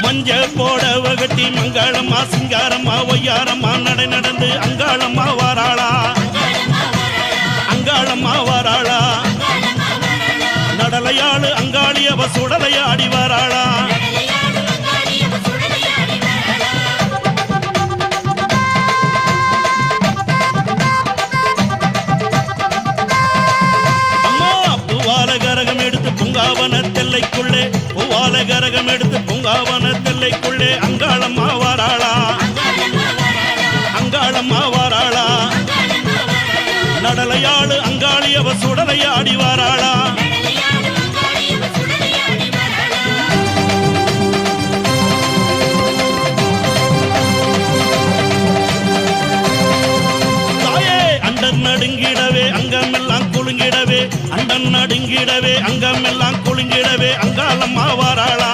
மஞ்ச போடவ கட்டி மங்களம்மா சிங்காரம்மா ஒய்யாரம்மா நடை நடந்து அங்காளம்மா வாராளா அங்காளம்மா வாராளா நடலையாளு அங்காளியவ சுடலையாடி வாராளா பூங்காவன தெல்லைக்குள்ளே பூவால கரகம் எடுத்து பூங்காவன தெல்லைக்குள்ளே அங்காளம்மா வாராளா அங்காளம்மா வாராளா நடலையாளு அங்காளியவ சுடலையாடி வாராளா தாயே அண்டர் நடுங்கிடவே அங்கமெல்லாம் குலுங்கிடவே அண்டன் நடுங்கிடவே அங்கமெல்லாம் குலுங்கிடவே அங்காளம்மா வாராளா